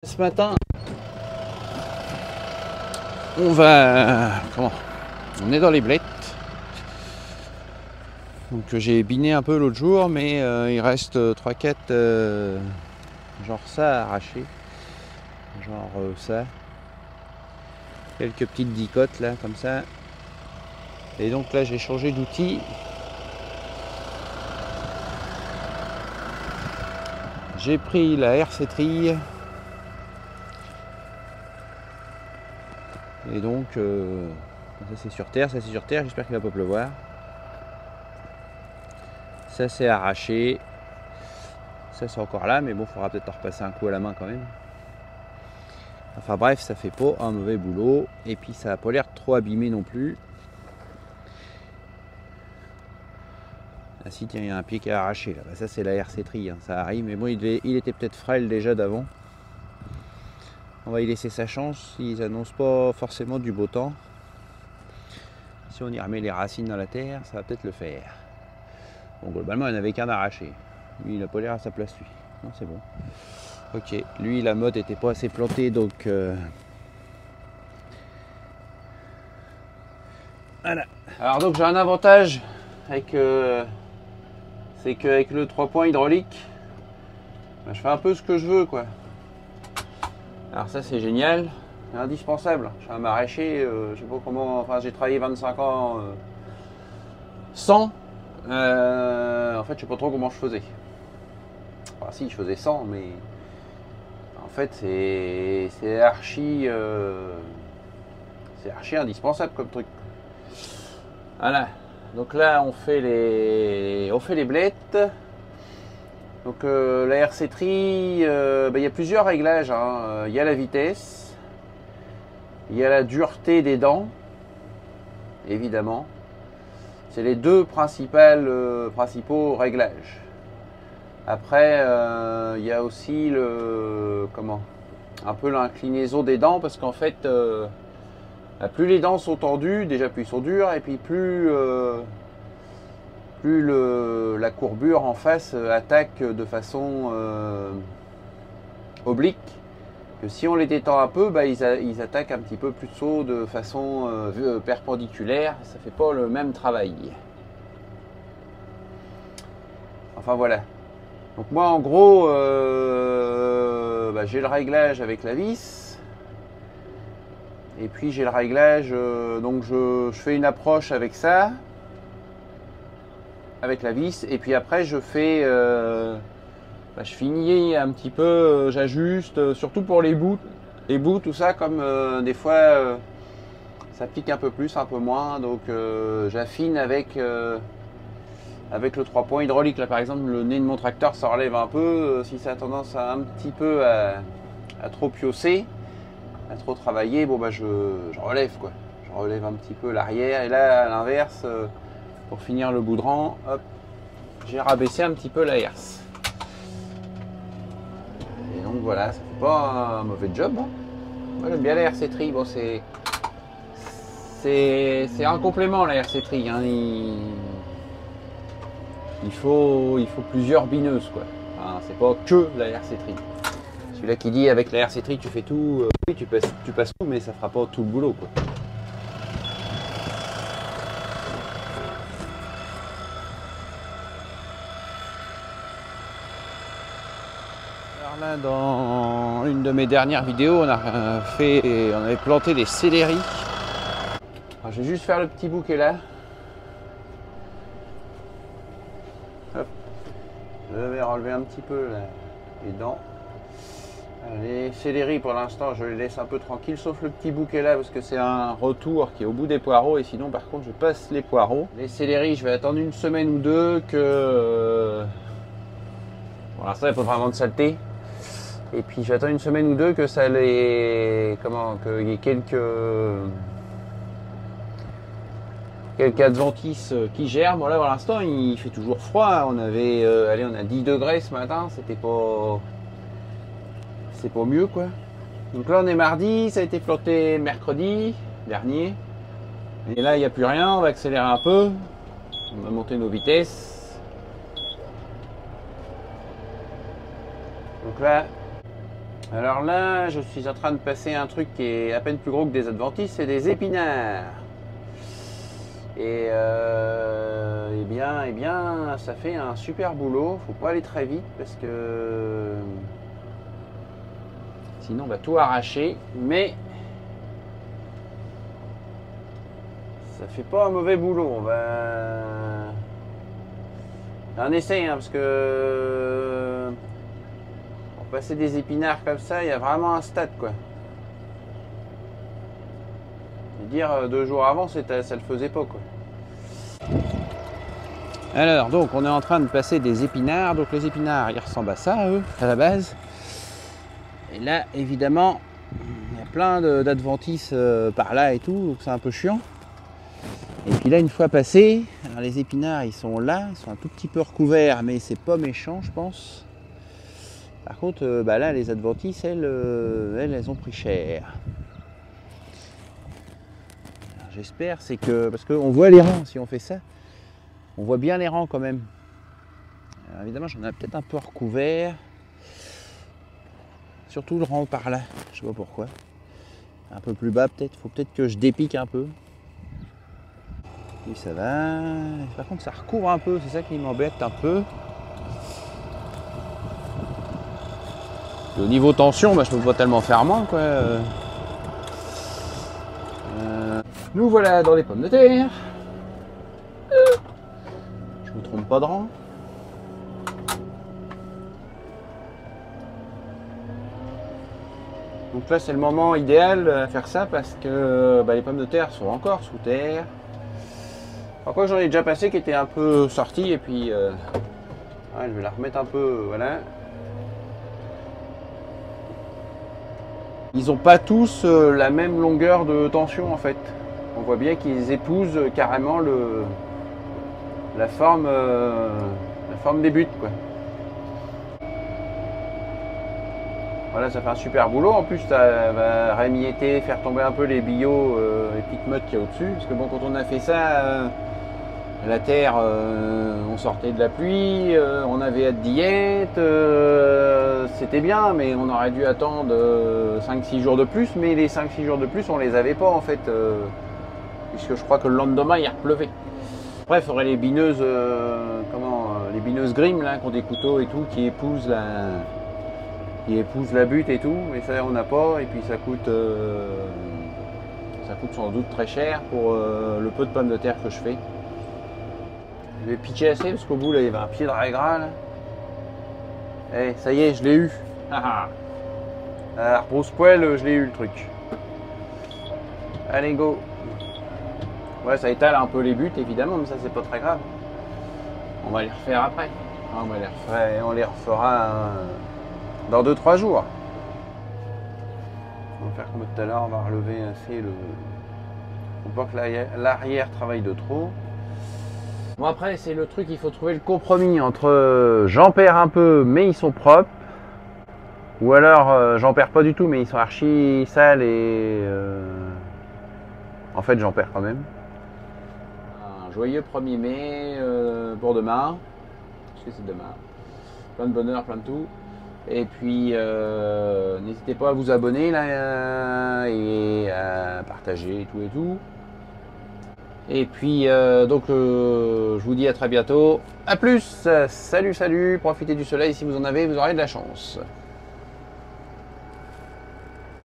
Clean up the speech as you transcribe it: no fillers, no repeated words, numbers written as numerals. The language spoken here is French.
Ce matin, on va... On est dans les blettes. Donc j'ai biné un peu l'autre jour, mais il reste 3-4 genre ça à arracher. Genre ça. Quelques petites dicotes là, comme ça. Et donc là j'ai changé d'outil. J'ai pris la RC Trille. Et donc, ça c'est sur terre, j'espère qu'il va pas pleuvoir. Ça c'est arraché. Ça c'est encore là, mais bon, il faudra peut-être en repasser un coup à la main quand même. Enfin bref, ça fait pas un mauvais boulot. Et puis ça n'a pas l'air trop abîmé non plus. Ah si, tiens, il y a un pied qui est arraché là. Ça c'est la RC Trille, hein, ça arrive. Mais bon, il était peut-être frêle déjà d'avant. On va y laisser sa chance, ils annoncent pas forcément du beau temps. Si on y remet les racines dans la terre, ça va peut-être le faire. Bon, globalement, il n'y en avait qu'un arraché. Lui, il n'a pas l'air à sa place, lui. Non, c'est bon. Ok, lui, la motte n'était pas assez plantée, donc... Voilà. Alors donc, j'ai un avantage avec... c'est qu'avec le 3 points hydraulique, ben, je fais un peu ce que je veux, quoi. Alors ça c'est génial, c'est indispensable. Je suis un maraîcher, je sais pas comment, enfin j'ai travaillé 25 ans sans. En fait je sais pas trop comment je faisais. Enfin si je faisais sans, mais en fait c'est archi indispensable comme truc. Voilà. Donc là on fait les blettes. Donc la RC Trille, il y a plusieurs réglages, hein. Il y a la vitesse, il y a la dureté des dents, évidemment. C'est les deux principaux réglages. Après, il y a aussi un peu l'inclinaison des dents, parce qu'en fait, plus les dents sont tendues, déjà plus ils sont durs, et puis plus la courbure en face attaque de façon oblique, que si on les détend un peu, ils attaquent un petit peu plus haut de façon perpendiculaire, ça fait pas le même travail. Enfin voilà. Donc moi en gros, j'ai le réglage avec la vis, et puis j'ai le réglage, donc je fais une approche avec ça, avec la vis, et puis après je fais je finis un petit peu, j'ajuste, surtout pour les bouts tout ça, comme des fois ça pique un peu plus, un peu moins, donc j'affine avec le 3 points hydraulique. Là par exemple le nez de mon tracteur ça relève un peu, si ça a tendance à un petit peu à trop piosser, à trop travailler, bon je relève quoi, je relève un petit peu l'arrière, et là à l'inverse, pour finir le bout de rang, hop, j'ai rabaissé un petit peu la herse. Et donc voilà, ça fait pas un mauvais job, hein. Moi j'aime bien la RC Trille, bon c'est un complément la RC Trille, hein. Il faut plusieurs bineuses quoi. Enfin, c'est pas que la RC Trille. Celui-là qui dit avec la RC Trille tu fais tout, oui tu passes tout, mais ça fera pas tout le boulot quoi. Là, dans une de mes dernières vidéos, on avait planté des céleris. Alors, je vais juste faire le petit bouquet là. Hop. Je vais relever un petit peu là, les dents. Les céleris pour l'instant je les laisse un peu tranquilles, sauf le petit bouquet là, parce que c'est un retour qui est au bout des poireaux, et sinon par contre je passe les poireaux. Les céleris je vais attendre une semaine ou deux que... Pour l'instant il n'y a pas vraiment de saleté. Et puis j'attends une semaine ou deux que ça les... qu'il y ait quelques adventices qui germent. Voilà, pour l'instant il fait toujours froid. On avait on a 10 degrés ce matin, c'est pas mieux quoi. Donc là on est mardi, ça a été planté mercredi dernier. Et là il n'y a plus rien, on va accélérer un peu. On va monter nos vitesses. Donc là Alors là, je suis en train de passer un truc qui est à peine plus gros que des adventices, c'est des épinards. Et eh bien, ça fait un super boulot. Faut pas aller très vite parce que sinon on va tout arracher. Mais ça fait pas un mauvais boulot. On essaye parce que pour passer des épinards comme ça, il y a vraiment un stade quoi. Dire 2 jours avant, ça le faisait pas quoi. Alors donc on est en train de passer des épinards. Donc les épinards ils ressemblent à ça eux à la base. Et là évidemment il y a plein d'adventices par là et tout, donc c'est un peu chiant. Et puis là une fois passé, alors les épinards ils sont là, ils sont un tout petit peu recouverts, mais c'est pas méchant je pense. Par contre là les adventices elles ont pris cher. J'espère, c'est que, parce qu'on voit les rangs si on fait ça, on voit bien les rangs quand même. Alors évidemment j'en ai peut-être un peu recouvert, surtout le rang par là, je sais pas pourquoi. Un peu plus bas peut-être, faut peut-être que je dépique un peu. Oui ça va, par contre ça recouvre un peu, c'est ça qui m'embête un peu. Et au niveau tension, je peux pas tellement faire moins quoi. Nous voilà dans les pommes de terre. Je me trompe pas de rang. Donc là c'est le moment idéal à faire ça parce que les pommes de terre sont encore sous terre. Alors quoi j'en ai déjà passé qui était un peu sorti et puis je vais la remettre un peu, voilà. Ils n'ont pas tous la même longueur de tension en fait. On voit bien qu'ils épousent carrément la forme des buts quoi. Voilà, ça fait un super boulot. En plus, ça va rémietter, faire tomber un peu les billots et petites mottes qu'il y a au-dessus. Parce que bon, quand on a fait ça, la terre, on sortait de la pluie, on avait hâte d'y être, c'était bien, mais on aurait dû attendre 5-6 jours de plus. Mais les 5-6 jours de plus, on les avait pas en fait. Puisque je crois que le lendemain, il repleuvait. Après, il faudrait les bineuses, les bineuses Grimm, là, qui ont des couteaux et tout, qui épousent la butte et tout, mais ça on n'a pas, et puis ça coûte sans doute très cher pour le peu de pommes de terre que je fais. Je vais piquer assez parce qu'au bout là il y avait un pied de rat gras là. Eh, ça y est, je l'ai eu. Alors brosse-poil, je l'ai eu le truc. Allez go. Ouais, ça étale un peu les buts évidemment, mais ça c'est pas très grave. On va les refaire après. On les refera dans 2-3 jours. On va faire comme tout à l'heure, on va relever assez le... Faut pas que l'arrière travaille de trop. Bon après c'est le truc, il faut trouver le compromis entre j'en perds un peu mais ils sont propres, ou alors j'en perds pas du tout mais ils sont archi sales et en fait j'en perds quand même. Un joyeux 1er mai pour demain, parce que c'est demain. Plein de bonheur, plein de tout. Et puis n'hésitez pas à vous abonner là et à partager et tout. Et puis donc je vous dis à très bientôt. A plus, salut, profitez du soleil si vous en avez, vous aurez de la chance.